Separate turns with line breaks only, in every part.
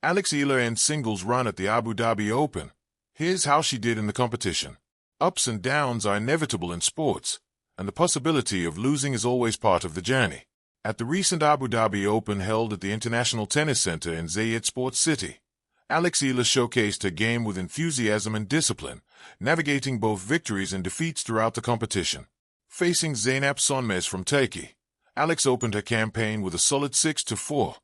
Alex Eala ends singles run at the Abu Dhabi Open. Here's how she did in the competition. Ups and downs are inevitable in sports, and the possibility of losing is always part of the journey. At the recent Abu Dhabi Open held at the International Tennis Center in Zayed Sports City, Alex Eala showcased her game with enthusiasm and discipline, navigating both victories and defeats throughout the competition. Facing Zeynep Sönmez from Turkey, Alex opened her campaign with a solid 6-4,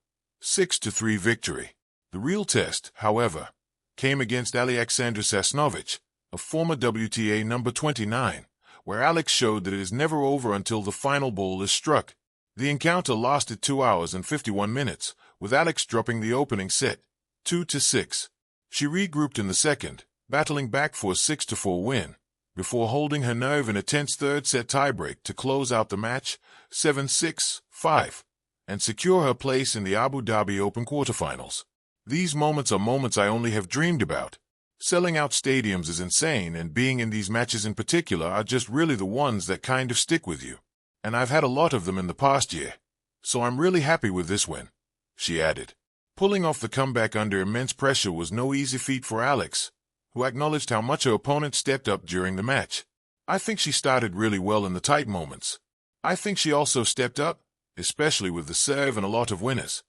6-3 victory. The real test, however, came against Alexandra Sasnovich, a former WTA number 29, where Alex showed that it is never over until the final ball is struck. The encounter lasted 2 hours and 51 minutes, with Alex dropping the opening set, 2-6. She regrouped in the second, battling back for a 6-4 win, before holding her nerve in a tense third-set tiebreak to close out the match, 7-6, 5, and secure her place in the Abu Dhabi Open quarterfinals. These moments are moments I only have dreamed about. Selling out stadiums is insane, and being in these matches in particular are just really the ones that kind of stick with you. And I've had a lot of them in the past year, so I'm really happy with this win, she added. Pulling off the comeback under immense pressure was no easy feat for Alex, who acknowledged how much her opponent stepped up during the match. I think she started really well in the tight moments. I think she also stepped up, especially with the serve and a lot of winners.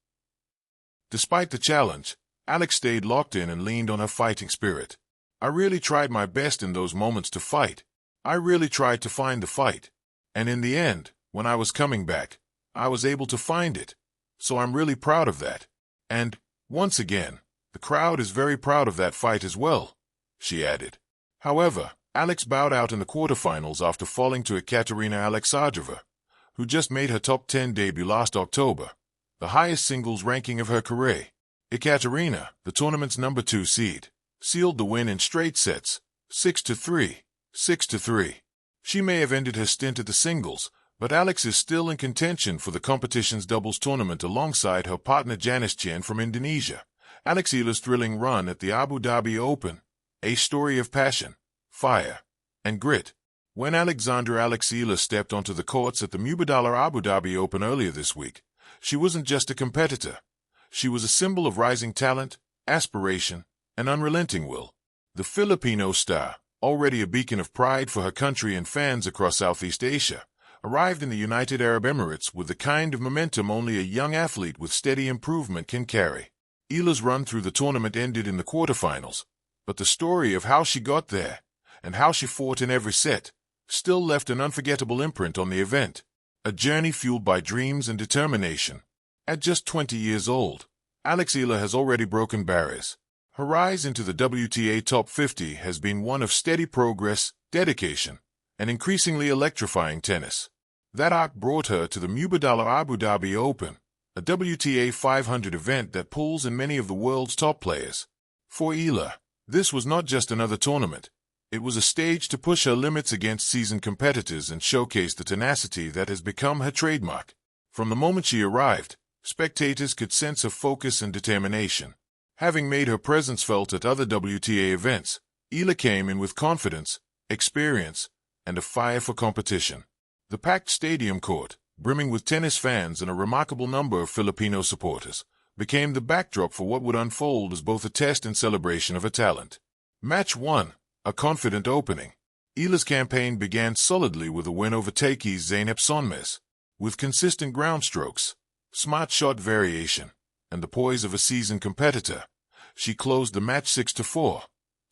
Despite the challenge, Alex stayed locked in and leaned on her fighting spirit. I really tried my best in those moments to fight. I really tried to find the fight. And in the end, when I was coming back, I was able to find it. So I'm really proud of that. And, once again, the crowd is very proud of that fight as well, she added. However, Alex bowed out in the quarterfinals after falling to Ekaterina Alexandrova, who just made her top 10 debut last October, the highest singles ranking of her career. Ekaterina, the tournament's number 2 seed, sealed the win in straight sets, 6-3, 6-3. She may have ended her stint at the singles, but Alex is still in contention for the competition's doubles tournament alongside her partner Janice Chen from Indonesia. Alex Eala's thrilling run at the Abu Dhabi Open, a story of passion, fire, and grit. When Alexandra Alex Eala stepped onto the courts at the Mubadala Abu Dhabi Open earlier this week, she wasn't just a competitor. She was a symbol of rising talent, aspiration, and unrelenting will. The Filipino star, already a beacon of pride for her country and fans across Southeast Asia, arrived in the United Arab Emirates with the kind of momentum only a young athlete with steady improvement can carry. Eala's run through the tournament ended in the quarterfinals, but the story of how she got there, and how she fought in every set, still left an unforgettable imprint on the event. A journey fueled by dreams and determination. At just 20 years old, Alex Eala has already broken barriers. Her rise into the WTA Top 50 has been one of steady progress, dedication, and increasingly electrifying tennis. That arc brought her to the Mubadala Abu Dhabi Open, a WTA 500 event that pulls in many of the world's top players. For Eala, this was not just another tournament. It was a stage to push her limits against seasoned competitors and showcase the tenacity that has become her trademark. From the moment she arrived, spectators could sense her focus and determination. Having made her presence felt at other WTA events, Eala came in with confidence, experience, and a fire for competition. The packed stadium court, brimming with tennis fans and a remarkable number of Filipino supporters, became the backdrop for what would unfold as both a test and celebration of her talent. Match 1, a confident opening. Eala's campaign began solidly with a win over Turkey's Zeynep Sönmez. With consistent ground strokes, smart shot variation, and the poise of a seasoned competitor, she closed the match 6-4,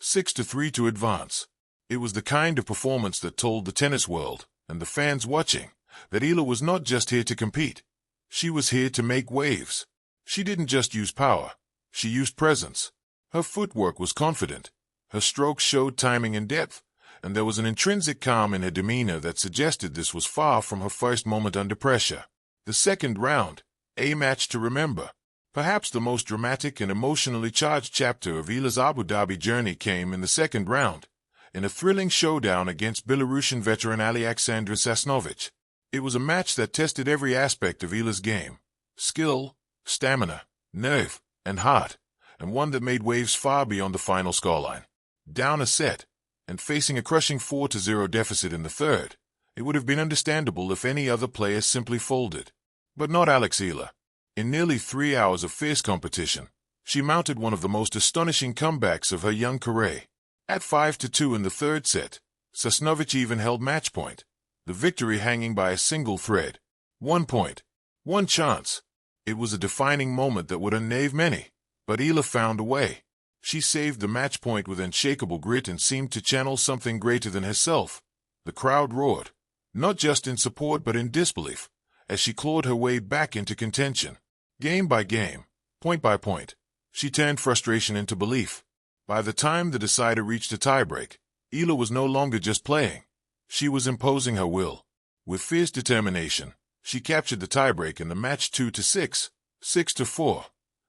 6-3 to advance. It was the kind of performance that told the tennis world, and the fans watching, that Eala was not just here to compete. She was here to make waves. She didn't just use power, she used presence. Her footwork was confident, her strokes showed timing and depth, and there was an intrinsic calm in her demeanor that suggested this was far from her first moment under pressure. The second round, a match to remember. Perhaps the most dramatic and emotionally charged chapter of Eala's Abu Dhabi journey came in the second round, in a thrilling showdown against Belarusian veteran Alexandra Sasnovich. It was a match that tested every aspect of Eala's game: skill, stamina, nerve, and heart, and one that made waves far beyond the final scoreline. Down a set, and facing a crushing 4-0 deficit in the third, it would have been understandable if any other player simply folded. But not Alex Eala. In nearly 3 hours of fierce competition, She mounted one of the most astonishing comebacks of her young career. At 5-2 in the third set, Sasnovich even held match point, the victory hanging by a single thread. 1 point. 1 chance. It was a defining moment that would unnerve many, but Eala found a way. She saved the match point with unshakable grit and seemed to channel something greater than herself. The crowd roared, not just in support but in disbelief, as she clawed her way back into contention. Game by game, point by point, she turned frustration into belief. By the time the decider reached a tiebreak, Eala was no longer just playing. She was imposing her will. With fierce determination, she captured the tiebreak in the match 2-6, 6-4,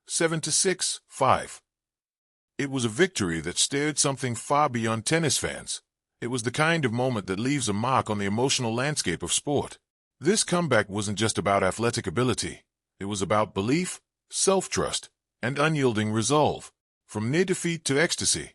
7-6, 5. It was a victory that stirred something far beyond tennis fans. It was the kind of moment that leaves a mark on the emotional landscape of sport. This comeback wasn't just about athletic ability. It was about belief, self-trust, and unyielding resolve. From near defeat to ecstasy,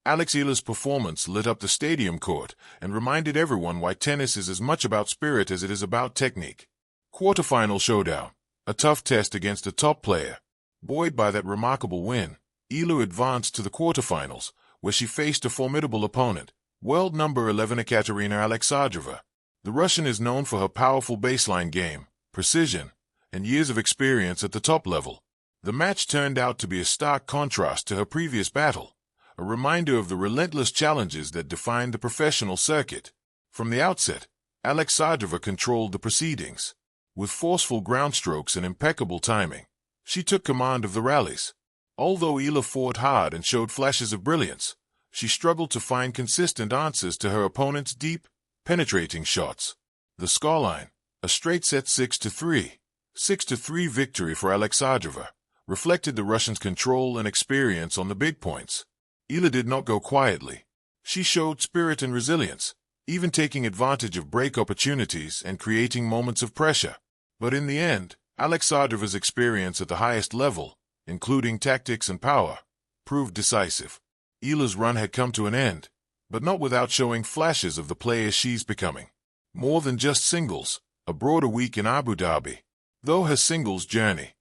Alex Eala's performance lit up the stadium court and reminded everyone why tennis is as much about spirit as it is about technique. Quarterfinal showdown, a tough test against a top player. Buoyed by that remarkable win, Eala advanced to the quarterfinals, where she faced a formidable opponent, world number 11 Ekaterina Alexandrova. The Russian is known for her powerful baseline game, precision, and years of experience at the top level. The match turned out to be a stark contrast to her previous battle, a reminder of the relentless challenges that defined the professional circuit. From the outset, Alexandrova controlled the proceedings. With forceful ground strokes and impeccable timing, she took command of the rallies. Although Eala fought hard and showed flashes of brilliance, she struggled to find consistent answers to her opponent's deep, penetrating shots. The scoreline, a straight set 6-3, 6-3 victory for Alexandrova, reflected the Russians' control and experience on the big points. Eala did not go quietly. She showed spirit and resilience, even taking advantage of break opportunities and creating moments of pressure. But in the end, Alexandrova's experience at the highest level, including tactics and power, proved decisive. Eala's run had come to an end, but not without showing flashes of the player she's becoming. More than just singles, a broader week in Abu Dhabi. Though her singles journey